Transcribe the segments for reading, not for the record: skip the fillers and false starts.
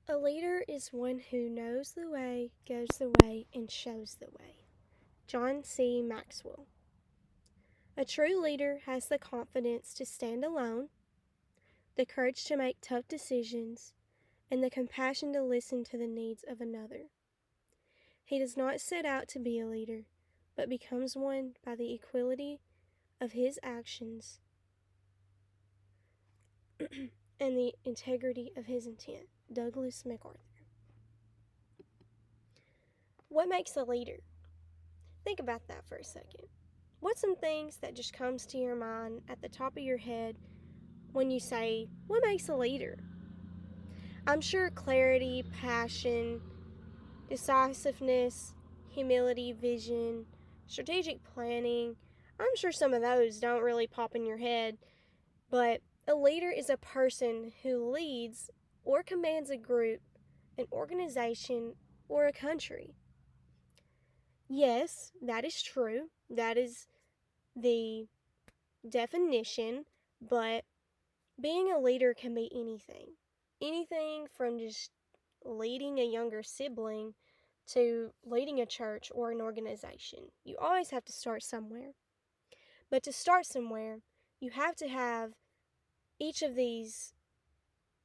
A leader is one who knows the way, goes the way, and shows the way. John C. Maxwell. A true leader has the confidence to stand alone, the courage to make tough decisions, and the compassion to listen to the needs of another. He does not set out to be a leader, but becomes one by the equality of his actions and the integrity of his intent. Douglas MacArthur. What makes a leader? Think about that for a second. What's some things that just comes to your mind at the top of your head when you say, what makes a leader? I'm sure clarity, passion, decisiveness, humility, vision, strategic planning, I'm sure some of those don't really pop in your head, but a leader is a person who leads or commands a group, an organization, or a country. Yes, that is true. That is the definition, but being a leader can be anything. Anything from just leading a younger sibling to leading a church or an organization. You always have to start somewhere. But to start somewhere, you have to have each of these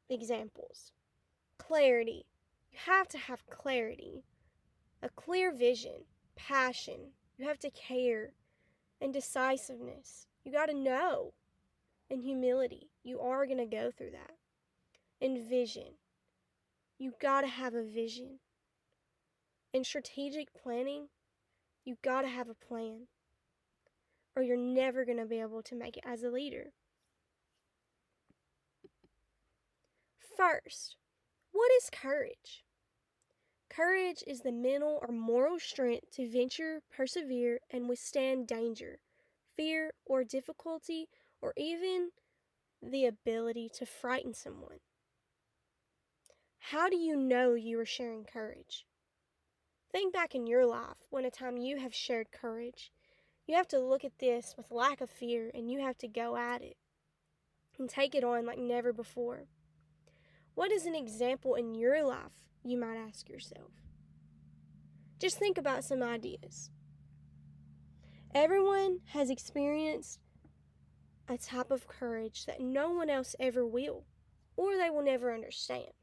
examples. Clarity. You have to have clarity, a clear vision, passion. You have to care, and decisiveness. You got to know, and humility. You are going to go through that. And vision. You got to have a vision. And strategic planning. You got to have a plan, or you're never going to be able to make it as a leader. First, what is courage? Courage is the mental or moral strength to venture, persevere, and withstand danger, fear, or difficulty, or even the ability to frighten someone. How do you know you are sharing courage? Think back in your life when a time you have shared courage. You have to look at this with lack of fear, and you have to go at it and take it on like never before. What is an example in your life, you might ask yourself? Just think about some ideas. Everyone has experienced a type of courage that no one else ever will, or they will never understand.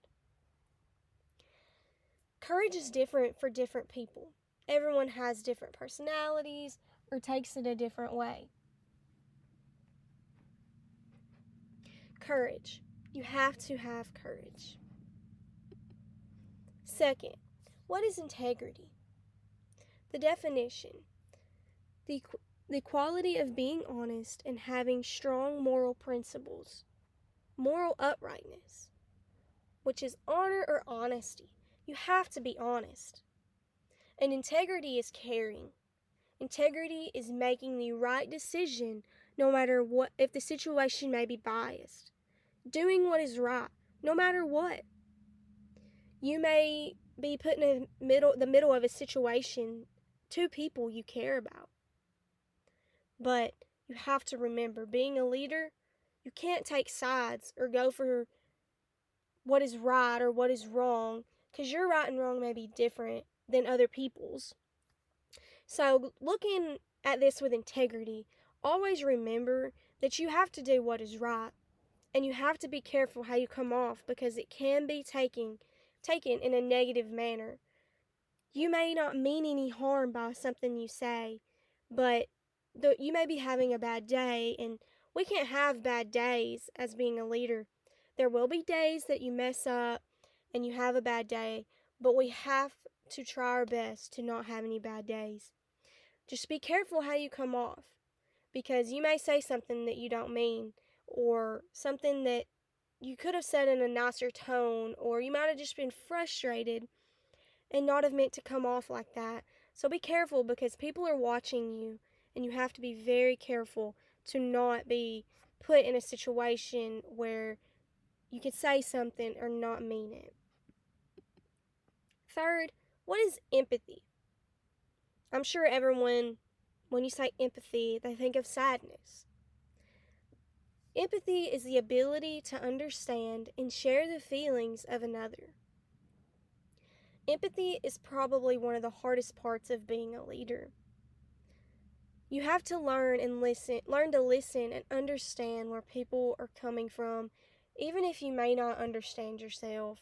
Courage is different for different people. Everyone has different personalities or takes it a different way. Courage. You have to have courage. Second, what is integrity? The definition. The quality of being honest and having strong moral principles. Moral uprightness, which is honor or honesty. You have to be honest. And integrity is caring. Integrity is making the right decision no matter what, if the situation may be biased. Doing what is right, no matter what. You may be put in the middle of a situation, two people you care about. But you have to remember, being a leader, you can't take sides or go for what is right or what is wrong, because your right and wrong may be different than other people's. So, looking at this with integrity, always remember that you have to do what is right, and you have to be careful how you come off, because it can be taken in a negative manner. You may not mean any harm by something you say, but you may be having a bad day, and we can't have bad days as being a leader. There will be days that you mess up and you have a bad day, but we have to try our best to not have any bad days. Just be careful how you come off, because you may say something that you don't mean, or something that you could have said in a nicer tone, or you might have just been frustrated and not have meant to come off like that. So be careful, because people are watching you, and you have to be very careful to not be put in a situation where you could say something or not mean it. Third, what is empathy? I'm sure everyone, when you say empathy, they think of sadness. Empathy is the ability to understand and share the feelings of another. Empathy is probably one of the hardest parts of being a leader. You have to learn to listen and understand where people are coming from, even if you may not understand yourself.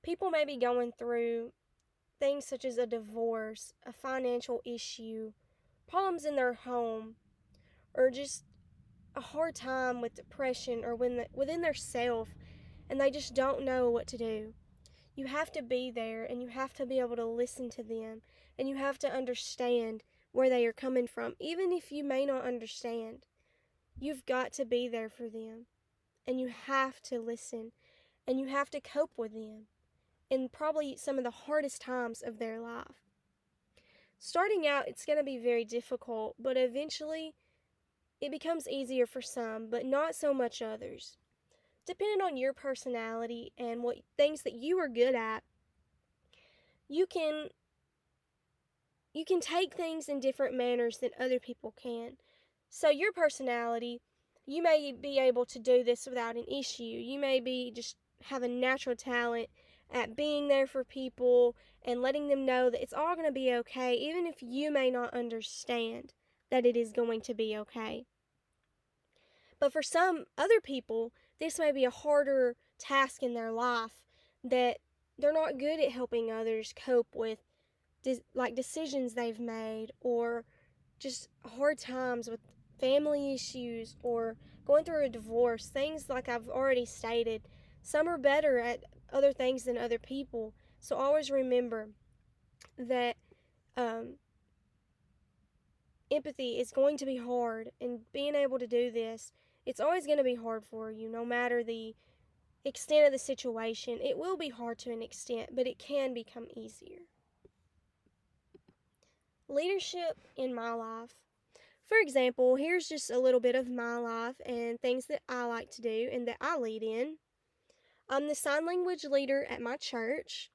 People may be going through things such as a divorce, a financial issue, problems in their home, or just a hard time with depression or within their self, and they just don't know what to do. You have to be there, and you have to be able to listen to them, and you have to understand where they are coming from. Even if you may not understand, you've got to be there for them, and you have to listen, and you have to cope with them in probably some of the hardest times of their life. Starting out, it's going to be very difficult, but eventually it becomes easier for some, but not so much others. Depending on your personality and what things that you are good at, you can take things in different manners than other people can. So your personality, you may be able to do this without an issue. You may be just have a natural talent at being there for people and letting them know that it's all going to be okay, even if you may not understand that it is going to be okay. But for some other people, this may be a harder task in their life, that they're not good at helping others cope with decisions they've made, or just hard times with family issues, or going through a divorce. Things like I've already stated, some are better at other things than other people. So always remember that empathy is going to be hard, and being able to do this, it's always going to be hard for you, no matter the extent of the situation. It will be hard to an extent, but it can become easier. Leadership in my life. For example, here's just a little bit of my life and things that I like to do and that I lead in. I'm the sign language leader at my church.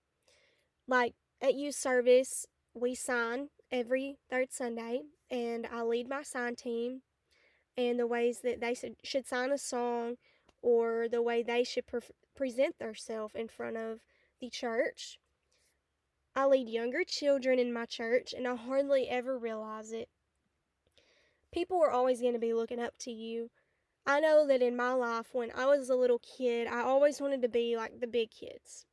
Like at youth service, we sign every third Sunday, and I lead my sign team and the ways that they should sign a song, or the way they should present themselves in front of the church. I lead younger children in my church, and I hardly ever realize it. People are always going to be looking up to you. I know that in my life, when I was a little kid, I always wanted to be like the big kids.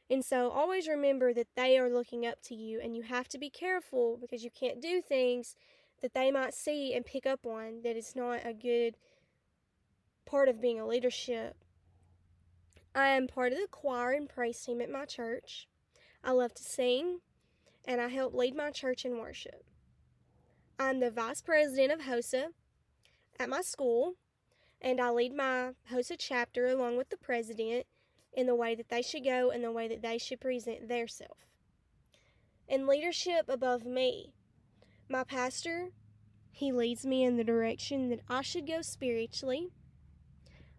And so always remember that they are looking up to you, and you have to be careful, because you can't do things that they might see and pick up on that is not a good part of being a leadership. I am part of the choir and praise team at my church. I love to sing, and I help lead my church in worship. I'm the vice president of HOSA at my school, and I lead my HOSA chapter along with the president in the way that they should go and the way that they should present their self. And leadership above me, my pastor, he leads me in the direction that I should go spiritually.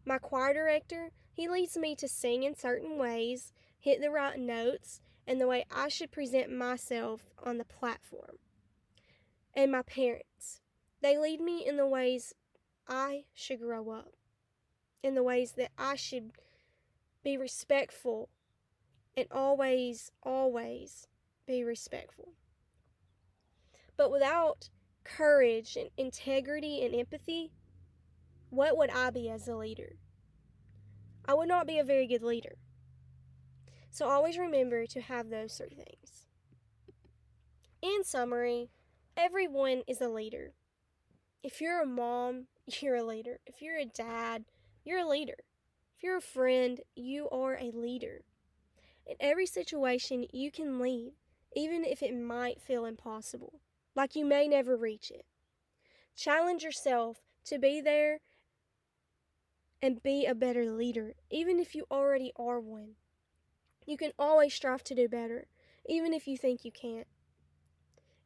My choir director, he leads me to sing in certain ways, hit the right notes, and the way I should present myself on the platform. And my parents, they lead me in the ways I should grow up, in the ways that I should be respectful, and always, always be respectful. But without courage and integrity and empathy, what would I be as a leader? I would not be a very good leader. So always remember to have those three things. In summary, everyone is a leader. If you're a mom, you're a leader. If you're a dad, you're a leader. If you're a friend, you are a leader. In every situation, you can lead, even if it might feel impossible, like you may never reach it. Challenge yourself to be there and be a better leader, even if you already are one. You can always strive to do better, even if you think you can't.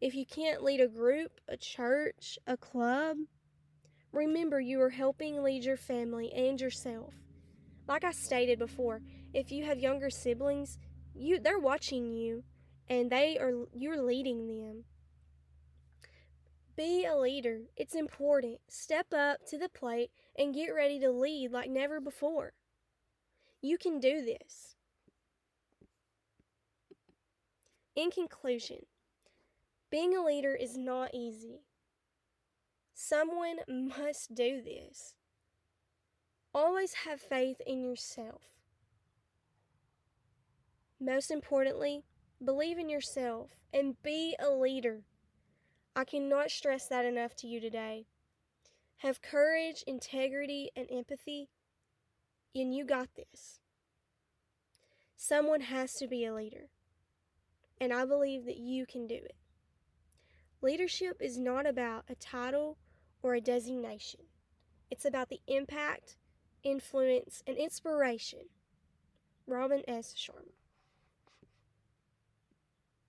If you can't lead a group, a church, a club, remember you are helping lead your family and yourself. Like I stated before, if you have younger siblings, they're watching you, and you're leading them. Be a leader. It's important. Step up to the plate and get ready to lead like never before. You can do this. In conclusion, being a leader is not easy. Someone must do this. Always have faith in yourself. Most importantly, believe in yourself and be a leader. I cannot stress that enough to you today. Have courage, integrity, and empathy, and you got this. Someone has to be a leader, and I believe that you can do it. Leadership is not about a title or a designation. It's about the impact, influence, and inspiration. Robin S. Sharma.